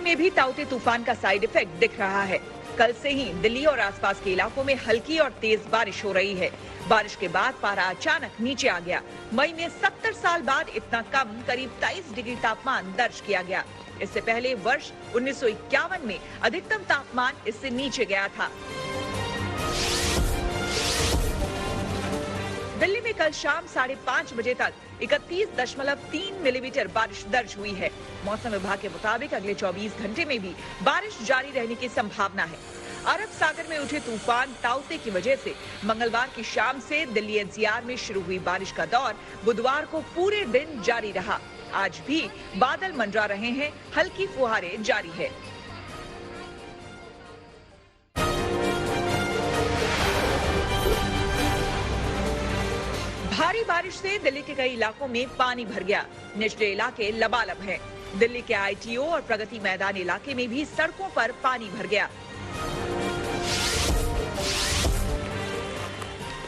में भी ताउते तूफान का साइड इफेक्ट दिख रहा है। कल से ही दिल्ली और आसपास के इलाकों में हल्की और तेज बारिश हो रही है। बारिश के बाद पारा अचानक नीचे आ गया। मई में 70 साल बाद इतना कम करीब 23 डिग्री तापमान दर्ज किया गया। इससे पहले वर्ष 1951 में अधिकतम तापमान इससे नीचे गया था। दिल्ली में कल शाम 5:30 बजे तक 31.3 मिलीमीटर बारिश दर्ज हुई है। मौसम विभाग के मुताबिक अगले 24 घंटे में भी बारिश जारी रहने की संभावना है। अरब सागर में उठे तूफान ताउते की वजह से मंगलवार की शाम से दिल्ली एनसीआर में शुरू हुई बारिश का दौर बुधवार को पूरे दिन जारी रहा। आज भी बादल मंडरा रहे हैं, हल्की फुहारें जारी है। भारी बारिश से दिल्ली के कई इलाकों में पानी भर गया। निचले इलाके लबालब हैं। दिल्ली के आईटीओ और प्रगति मैदान इलाके में भी सड़कों पर पानी भर गया।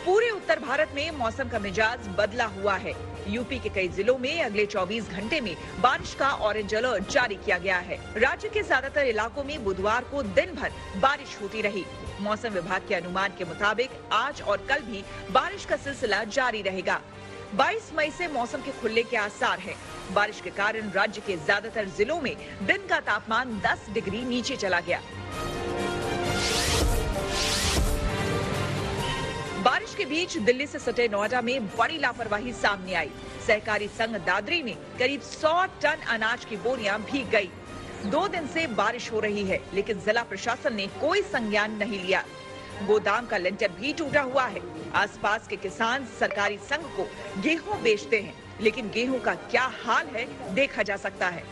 पूरे उत्तर भारत में मौसम का मिजाज बदला हुआ है। यूपी के कई जिलों में अगले 24 घंटे में बारिश का ऑरेंज अलर्ट जारी किया गया है। राज्य के ज्यादातर इलाकों में बुधवार को दिन भर बारिश होती रही। मौसम विभाग के अनुमान के मुताबिक आज और कल भी बारिश का सिलसिला जारी रहेगा। 22 मई से मौसम के खुलने के आसार हैं। बारिश के कारण राज्य के ज्यादातर जिलों में दिन का तापमान 10 डिग्री नीचे चला गया। बारिश के बीच दिल्ली से सटे नोएडा में बड़ी लापरवाही सामने आई। सहकारी संघ दादरी में करीब 100 टन अनाज की बोरियां भीग गई। 2 दिन से बारिश हो रही है, लेकिन जिला प्रशासन ने कोई संज्ञान नहीं लिया। गोदाम का लिंटर भी टूटा हुआ है। आसपास के किसान सरकारी संघ को गेहूं बेचते हैं, लेकिन गेहूं का क्या हाल है देखा जा सकता है।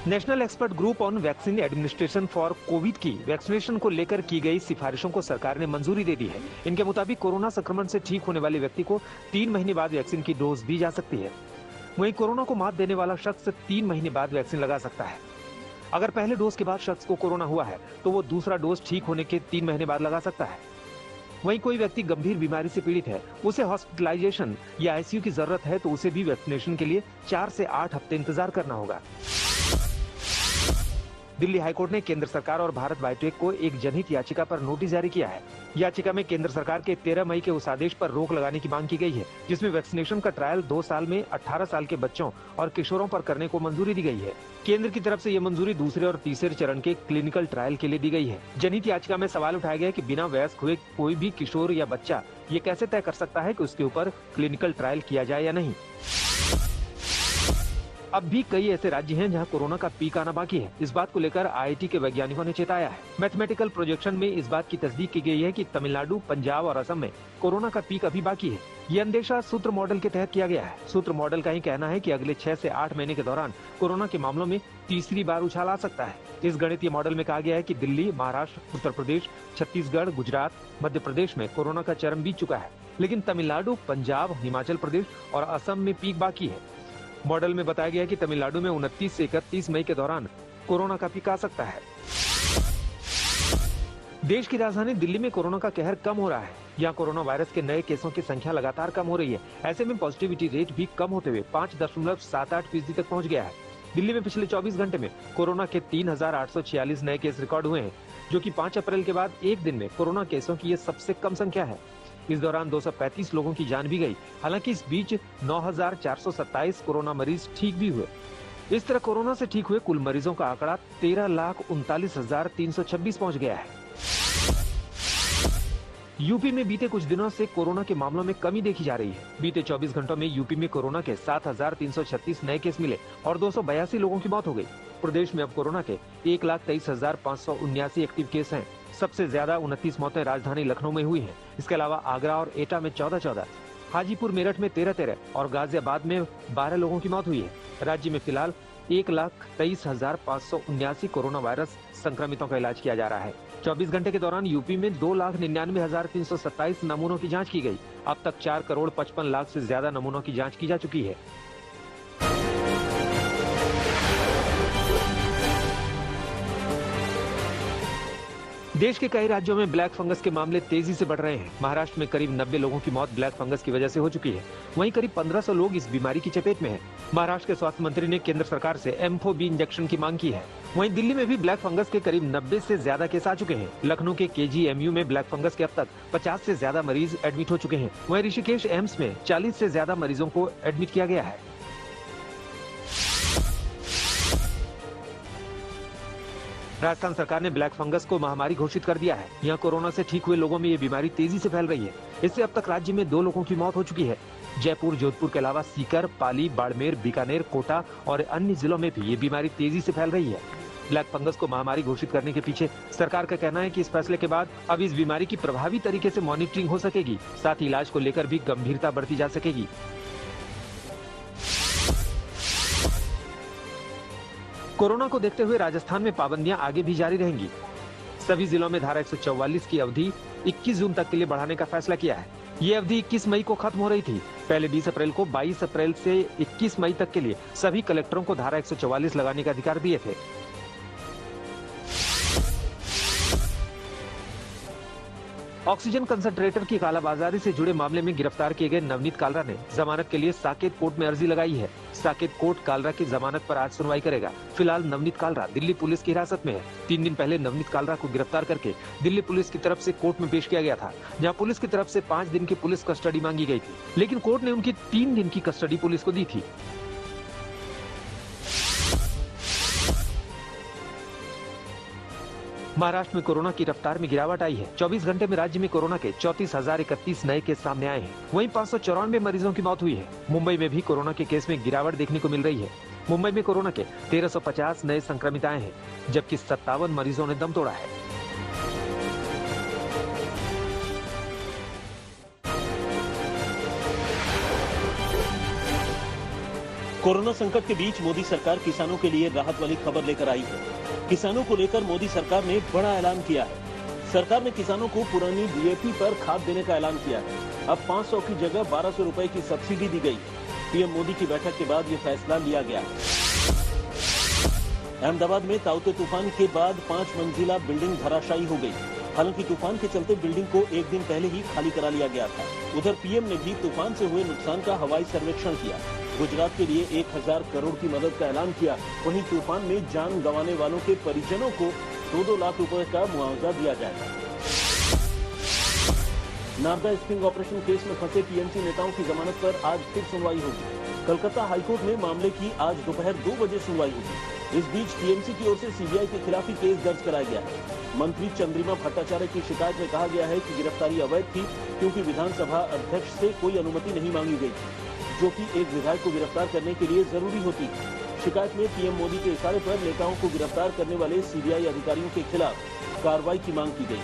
National expert group on vaccine administration for Covid की वैक्सीनेशन को लेकर की गई सिफारिशों को सरकार ने मंजूरी दे दी है। इनके मुताबिक कोरोना संक्रमण से ठीक होने वाले व्यक्ति को 3 महीने बाद वैक्सीन की डोज दी जा सकती है। वहीं कोरोना को मात देने वाला शख्स 3 महीने बाद वैक्सीन लगा सकता है। अगर पहले डोज के बाद शख्स को कोरोना हुआ है तो वो दूसरा डोज ठीक होने के 3 महीने बाद लगा सकता है। वहीं कोई व्यक्ति गंभीर बीमारी से पीड़ित है, उसे हॉस्पिटलाइजेशन या आईसीयू की जरूरत है तो उसे भी वैक्सीनेशन के लिए 4 से 8 हफ्ते इंतजार करना होगा। दिल्ली हाईकोर्ट ने केंद्र सरकार और भारत बायोटेक को एक जनहित याचिका पर नोटिस जारी किया है। याचिका में केंद्र सरकार के 13 मई के उस आदेश पर रोक लगाने की मांग की गई है, जिसमें वैक्सीनेशन का ट्रायल 2 साल में 18 साल के बच्चों और किशोरों पर करने को मंजूरी दी गई है। केंद्र की तरफ से ये मंजूरी दूसरे और तीसरे चरण के क्लिनिकल ट्रायल के लिए दी गई है। जनहित याचिका में सवाल उठाया गया कि बिना वयस्क हुए कोई भी किशोर या बच्चा ये कैसे तय कर सकता है कि उसके ऊपर क्लिनिकल ट्रायल किया जाए या नहीं। अब भी कई ऐसे राज्य हैं जहां कोरोना का पीक आना बाकी है। इस बात को लेकर आईआईटी के वैज्ञानिकों ने चेताया है। मैथमेटिकल प्रोजेक्शन में इस बात की तस्दीक की गई है कि तमिलनाडु, पंजाब और असम में कोरोना का पीक अभी बाकी है। ये अंदेशा सूत्र मॉडल के तहत किया गया है। सूत्र मॉडल का ही कहना है कि अगले 6 से 8 महीने के दौरान कोरोना के मामलों में तीसरी बार उछाल आ सकता है। इस गणितीय मॉडल में कहा गया है कि दिल्ली, महाराष्ट्र, उत्तर प्रदेश, छत्तीसगढ़, गुजरात, मध्य प्रदेश में कोरोना का चरम बीत चुका है, लेकिन तमिलनाडु, पंजाब, हिमाचल प्रदेश और असम में पीक बाकी है। मॉडल में बताया गया कि तमिलनाडु में 29 से 31 मई के दौरान कोरोना का पीक आ सकता है। देश की राजधानी दिल्ली में कोरोना का कहर कम हो रहा है। यहाँ कोरोना वायरस के नए केसों की संख्या लगातार कम हो रही है। ऐसे में पॉजिटिविटी रेट भी कम होते हुए 5.78% तक पहुँच गया है। दिल्ली में पिछले 24 घंटे में कोरोना के 3,846 नए केस रिकॉर्ड हुए हैं, जो कि 5 अप्रैल के बाद एक दिन में कोरोना केसों की ये सबसे कम संख्या है। इस दौरान 235 लोगों की जान भी गई। हालांकि इस बीच 9,427 कोरोना मरीज ठीक भी हुए। इस तरह कोरोना से ठीक हुए कुल मरीजों का आंकड़ा 13,39,326 पहुंच गया है। यूपी में बीते कुछ दिनों से कोरोना के मामलों में कमी देखी जा रही है। बीते 24 घंटों में यूपी में कोरोना के 7,336 नए केस मिले और 282 लोगों की मौत हो गई। प्रदेश में अब कोरोना के 1,23,579 एक्टिव केस हैं। सबसे ज्यादा 29 मौतें राजधानी लखनऊ में हुई हैं। इसके अलावा आगरा और एटा में 14-14, हाजीपुर, मेरठ में 13-13 और गाजियाबाद में 12 लोगों की मौत हुई है। राज्य में फिलहाल 1,23,579 कोरोना वायरस संक्रमितों का इलाज किया जा रहा है। 24 घंटे के दौरान यूपी में 2,99,327 नमूनों की जांच की गई। अब तक 4,55,00,000 से ज्यादा नमूनों की जांच की जा चुकी है। देश के कई राज्यों में ब्लैक फंगस के मामले तेजी से बढ़ रहे हैं। महाराष्ट्र में करीब 90 लोगों की मौत ब्लैक फंगस की वजह से हो चुकी है। वहीं करीब 1500 लोग इस बीमारी की चपेट में हैं। महाराष्ट्र के स्वास्थ्य मंत्री ने केंद्र सरकार से एम्फो-बी इंजेक्शन की मांग की है। वहीं दिल्ली में भी ब्लैक फंगस के करीब 90 से ज्यादा केस आ चुके हैं। लखनऊ के KGMU में ब्लैक फंगस के अब तक 50 से ज्यादा मरीज एडमिट हो चुके हैं। वहीं ऋषिकेश एम्स में 40 से ज्यादा मरीजों को एडमिट किया गया है। राजस्थान सरकार ने ब्लैक फंगस को महामारी घोषित कर दिया है। यहाँ कोरोना से ठीक हुए लोगों में ये बीमारी तेजी से फैल रही है। इससे अब तक राज्य में 2 लोगों की मौत हो चुकी है। जयपुर, जोधपुर के अलावा सीकर, पाली, बाड़मेर, बीकानेर, कोटा और अन्य जिलों में भी ये बीमारी तेजी से फैल रही है। ब्लैक फंगस को महामारी घोषित करने के पीछे सरकार का कहना है कि इस फैसले के बाद अब इस बीमारी की प्रभावी तरीके से मॉनिटरिंग हो सकेगी, साथ ही इलाज को लेकर भी गंभीरता बढ़ती जा सकेगी। कोरोना को देखते हुए राजस्थान में पाबंदियां आगे भी जारी रहेंगी। सभी जिलों में धारा 144 की अवधि 21 जून तक के लिए बढ़ाने का फैसला किया है। ये अवधि 21 मई को खत्म हो रही थी। पहले 20 अप्रैल को 22 अप्रैल से 21 मई तक के लिए सभी कलेक्टरों को धारा 144 लगाने का अधिकार दिए थे। ऑक्सीजन कंसंट्रेटर की कालाबाजारी से जुड़े मामले में गिरफ्तार किए गए नवनीत कालरा ने जमानत के लिए साकेत कोर्ट में अर्जी लगाई है। साकेत कोर्ट कालरा की जमानत पर आज सुनवाई करेगा। फिलहाल नवनीत कालरा दिल्ली पुलिस की हिरासत में है। 3 दिन पहले नवनीत कालरा को गिरफ्तार करके दिल्ली पुलिस की तरफ से कोर्ट में पेश किया गया था, जहां पुलिस की तरफ से 5 दिन की पुलिस कस्टडी मांगी गई थी, लेकिन कोर्ट ने उनकी 3 दिन की कस्टडी पुलिस को दी थी। महाराष्ट्र में कोरोना की रफ्तार में गिरावट आई है। 24 घंटे में राज्य में कोरोना के 34,031 नए केस सामने आए हैं। वहीं 594 मरीजों की मौत हुई है। मुंबई में भी कोरोना के केस में गिरावट देखने को मिल रही है। मुंबई में कोरोना के 1350 नए संक्रमित आए हैं, जबकि 57 मरीजों ने दम तोड़ा है। कोरोना संकट के बीच मोदी सरकार किसानों के लिए राहत वाली खबर लेकर आई है। किसानों को लेकर मोदी सरकार ने बड़ा ऐलान किया है। सरकार ने किसानों को पुरानी DAP पर खाद देने का ऐलान किया है। अब 500 की जगह 1200 रुपए की सब्सिडी दी गई। पीएम मोदी की बैठक के बाद ये फैसला लिया गया। अहमदाबाद में ताउते तूफान के बाद 5 मंजिला बिल्डिंग धराशायी हो गई। हालांकि तूफान के चलते बिल्डिंग को 1 दिन पहले ही खाली करा लिया गया था। उधर पीएम ने भी तूफान से हुए नुकसान का हवाई सर्वेक्षण किया। गुजरात के लिए 1000 करोड़ की मदद का ऐलान किया। वहीं तूफान में जान गंवाने वालों के परिजनों को 2-2 लाख रुपए का मुआवजा दिया जाएगा। नारदा स्टिंग ऑपरेशन केस में फंसे TMC नेताओं की जमानत पर आज फिर सुनवाई होगी। कलकत्ता हाईकोर्ट में मामले की आज दोपहर 2 बजे सुनवाई होगी। इस बीच TMC की ओर से CBI के खिलाफ ही केस दर्ज कराया गया है। मंत्री चंद्रिमा भट्टाचार्य की शिकायत में कहा गया है कि गिरफ्तारी अवैध थी, क्योंकि विधानसभा अध्यक्ष से कोई अनुमति नहीं मांगी गई थी, जो कि एक विधायक को गिरफ्तार करने के लिए जरूरी होती है। शिकायत में पीएम मोदी के इशारे पर नेताओं को गिरफ्तार करने वाले CBI अधिकारियों के खिलाफ कार्रवाई की मांग की गई।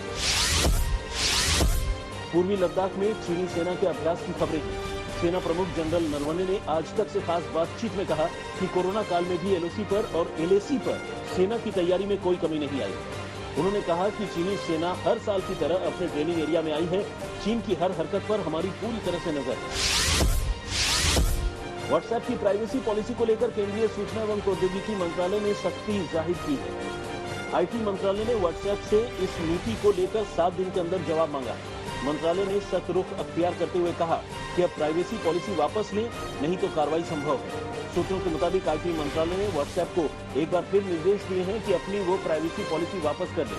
पूर्वी लद्दाख में चीनी सेना के अभ्यास की खबरें हैं। सेना प्रमुख जनरल नरवणे ने आज तक से खास बातचीत में कहा कि कोरोना काल में भी LOC पर और LAC पर सेना की तैयारी में कोई कमी नहीं आई। उन्होंने कहा कि चीनी सेना हर साल की तरह अपने ट्रेनिंग एरिया में आई है। चीन की हर हरकत पर हमारी पूरी तरह से नजर है। व्हाट्सएप की प्राइवेसी पॉलिसी को लेकर केंद्रीय सूचना एवं प्रौद्योगिकी मंत्रालय ने सख्ती जाहिर की है। IT मंत्रालय ने व्हाट्सएप से इस नीति को लेकर 7 दिन के अंदर जवाब मांगा है। मंत्रालय ने सख्त रुख अख्तियार करते हुए कहा कि अब प्राइवेसी पॉलिसी वापस लें, नहीं तो कार्रवाई संभव है। सूत्रों के मुताबिक IT मंत्रालय ने व्हाट्सएप को एक बार फिर निर्देश दिए हैं कि अपनी वो प्राइवेसी पॉलिसी वापस कर ले।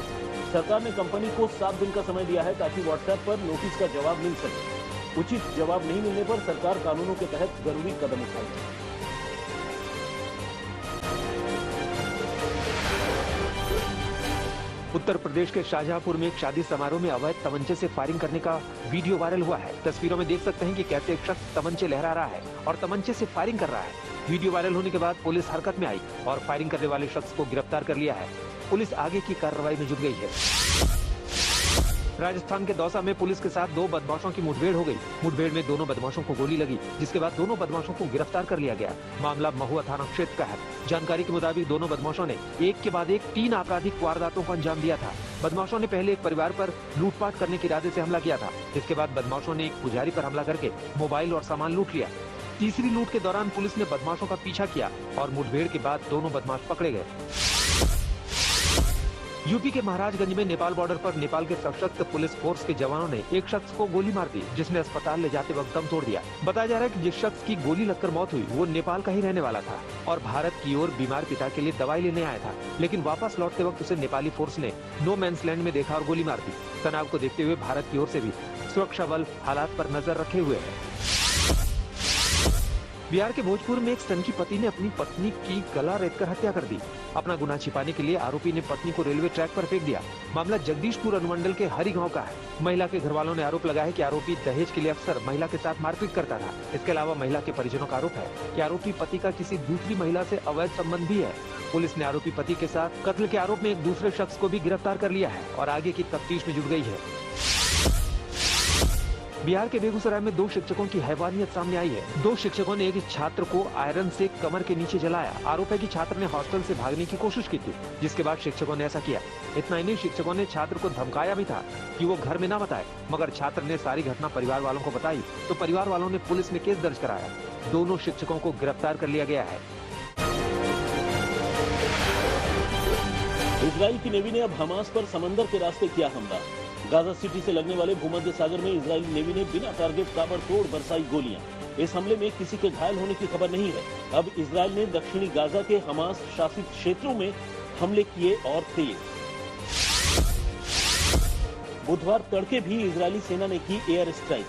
सरकार ने कंपनी को 7 दिन का समय दिया है ताकि व्हाट्सएप पर नोटिस का जवाब मिल सके। उचित जवाब नहीं मिलने पर सरकार कानूनों के तहत जरूरी कदम उठाएगी। उत्तर प्रदेश के शाहजहांपुर में एक शादी समारोह में अवैध तमंचे से फायरिंग करने का वीडियो वायरल हुआ है। तस्वीरों में देख सकते हैं कि कैसे एक शख्स तमंचे लहरा रहा है और तमंचे से फायरिंग कर रहा है। वीडियो वायरल होने के बाद पुलिस हरकत में आई और फायरिंग करने वाले शख्स को गिरफ्तार कर लिया है। पुलिस आगे की कार्रवाई में जुट गई है। राजस्थान के दौसा में पुलिस के साथ 2 बदमाशों की मुठभेड़ हो गई। मुठभेड़ में दोनों बदमाशों को गोली लगी, जिसके बाद दोनों बदमाशों को गिरफ्तार कर लिया गया। मामला महुआ थाना क्षेत्र का है। जानकारी के मुताबिक दोनों बदमाशों ने एक के बाद एक 3 आपराधिक वारदातों को अंजाम दिया था। बदमाशों ने पहले एक परिवार पर लूटपाट करने के इरादे से हमला किया था। इसके बाद बदमाशों ने एक पुजारी पर हमला करके मोबाइल और सामान लूट लिया। तीसरी लूट के दौरान पुलिस ने बदमाशों का पीछा किया और मुठभेड़ के बाद दोनों बदमाश पकड़े गए। यूपी के महाराजगंज में नेपाल बॉर्डर पर नेपाल के सशस्त्र पुलिस फोर्स के जवानों ने एक शख्स को गोली मार दी, जिसने अस्पताल ले जाते वक्त दम तोड़ दिया। बताया जा रहा है कि जिस शख्स की गोली लगकर मौत हुई वो नेपाल का ही रहने वाला था और भारत की ओर बीमार पिता के लिए दवाई लेने आया था, लेकिन वापस लौटते वक्त उसे नेपाली फोर्स ने नो मैंस लैंड में देखा और गोली मार दी। तनाव को देखते हुए भारत की ओर से भी सुरक्षा बल हालात पर नजर रखे हुए है। बिहार के भोजपुर में एक सनकी पति ने अपनी पत्नी की गला रेतकर हत्या कर दी। अपना गुनाह छिपाने के लिए आरोपी ने पत्नी को रेलवे ट्रैक पर फेंक दिया। मामला जगदीशपुर अनुमंडल के हरी गांव का है। महिला के घर वालों ने आरोप लगाया है कि आरोपी दहेज के लिए अक्सर महिला के साथ मारपीट करता था। इसके अलावा महिला के परिजनों का आरोप है कि आरोपी पति का किसी दूसरी महिला से अवैध संबंध भी है। पुलिस ने आरोपी पति के साथ कत्ल के आरोप में एक दूसरे शख्स को भी गिरफ्तार कर लिया है और आगे की तफ्तीश में जुट गई है। बिहार के बेगूसराय में 2 शिक्षकों की हैवानियत सामने आई है। 2 शिक्षकों ने एक छात्र को आयरन से कमर के नीचे जलाया। आरोप है कि छात्र ने हॉस्टल से भागने की कोशिश की थी, जिसके बाद शिक्षकों ने ऐसा किया। इतना ही नहीं, शिक्षकों ने छात्र को धमकाया भी था कि वो घर में ना बताए, मगर छात्र ने सारी घटना परिवार वालों को बताई तो परिवार वालों ने पुलिस में केस दर्ज कराया। दोनों शिक्षकों को गिरफ्तार कर लिया गया है। इजराइल की नेवी ने अब हमास पर समंदर के रास्ते किया हमला। गाजा सिटी से लगने वाले भूमध्य सागर में इजरायली नेवी ने बिना टारगेट ताबड़तोड़ बरसाई गोलियां। इस हमले में किसी के घायल होने की खबर नहीं है। अब इजराइल ने दक्षिणी गाजा के हमास शासित क्षेत्रों में हमले किए और तेज। बुधवार तड़के भी इजरायली सेना ने की एयर स्ट्राइक।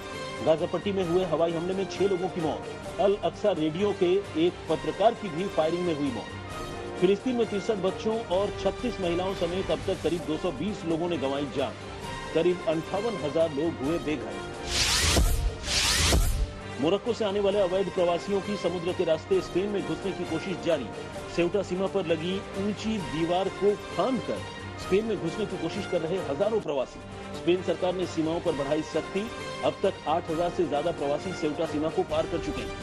गाजा पट्टी में हुए हवाई हमले में 6 लोगों की मौत। अल अक्सा रेडियो के एक पत्रकार की भी फायरिंग में हुई मौत। फिलिस्तीन में 63 बच्चों और 36 महिलाओं समेत अब तक करीब 220 लोगों ने गंवाई जान। करीब 58,000 लोग हुए बेघर। मोरक्को से आने वाले अवैध प्रवासियों की समुद्र के रास्ते स्पेन में घुसने की कोशिश जारी। सेउटा सीमा पर लगी ऊंची दीवार को फांदकर स्पेन में घुसने की कोशिश कर रहे हजारों प्रवासी। स्पेन सरकार ने सीमाओं पर बढ़ाई सख्ती। अब तक 8,000 से ज्यादा प्रवासी सेउटा सीमा को पार कर चुके हैं।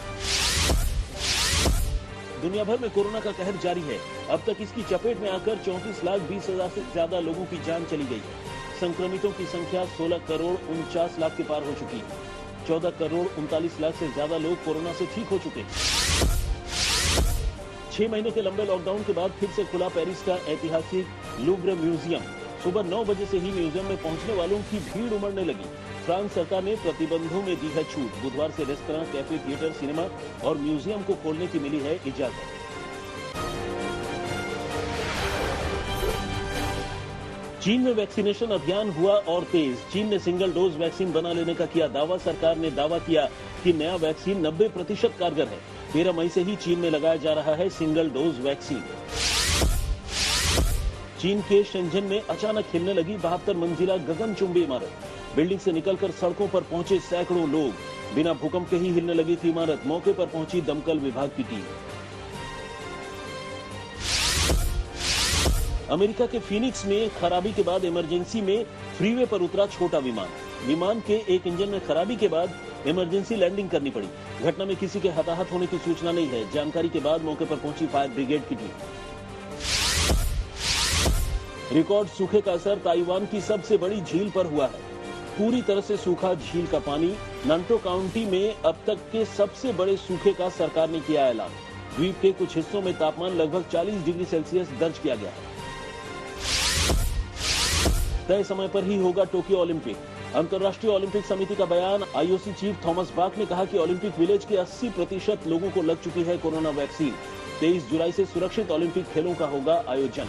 दुनिया भर में कोरोना का कहर जारी है। अब तक इसकी चपेट में आकर 34,20,000 से ज्यादा लोगों की जान चली गई है। संक्रमितों की संख्या 16 करोड़ 49 लाख के पार हो चुकी है। 14 करोड़ 39 लाख से ज्यादा लोग कोरोना से ठीक हो चुके हैं। 6 महीने के लंबे लॉकडाउन के बाद फिर से खुला पेरिस का ऐतिहासिक लूव्र म्यूजियम। सुबह 9 बजे से ही म्यूजियम में पहुंचने वालों की भीड़ उमड़ने लगी। फ्रांस सरकार ने प्रतिबंधों में दी है छूट। बुधवार से रेस्तरां, कैफे, थिएटर, सिनेमा और म्यूजियम को खोलने की मिली है इजाजत। चीन में वैक्सीनेशन अभियान हुआ और तेज। चीन ने सिंगल डोज वैक्सीन बना लेने का किया दावा। सरकार ने दावा किया कि नया वैक्सीन 90% कारगर है। 13 मई से ही चीन में लगाया जा रहा है सिंगल डोज वैक्सीन। चीन के शेंझेन में अचानक हिलने लगी 72 मंजिला गगनचुंबी इमारत। बिल्डिंग से निकलकर सड़कों पर पहुंचे सैकड़ों लोग। बिना भूकंप के ही हिलने लगी थी इमारत। मौके पर पहुंची दमकल विभाग की टीम। अमेरिका के फिनिक्स में खराबी के बाद इमरजेंसी में फ्रीवे पर उतरा छोटा विमान। विमान के एक इंजन में खराबी के बाद इमरजेंसी लैंडिंग करनी पड़ी। घटना में किसी के हताहत होने की सूचना नहीं है। जानकारी के बाद मौके पर पहुंची फायर ब्रिगेड की टीम। रिकॉर्ड सूखे का असर ताइवान की सबसे बड़ी झील पर हुआ है। पूरी तरह से सूखा झील का पानी। नांटो काउंटी में अब तक के सबसे बड़े सूखे का सरकार ने किया ऐलान। द्वीप के कुछ हिस्सों में तापमान लगभग 40 डिग्री सेल्सियस दर्ज किया गया है। तय समय पर ही होगा टोक्यो ओलंपिक। अंतर्राष्ट्रीय ओलंपिक समिति का बयान। आईओसी चीफ थॉमस बाक ने कहा कि ओलंपिक विलेज के 80% लोगों को लग चुकी है कोरोना वैक्सीन। 23 जुलाई से सुरक्षित ओलंपिक खेलों का होगा आयोजन।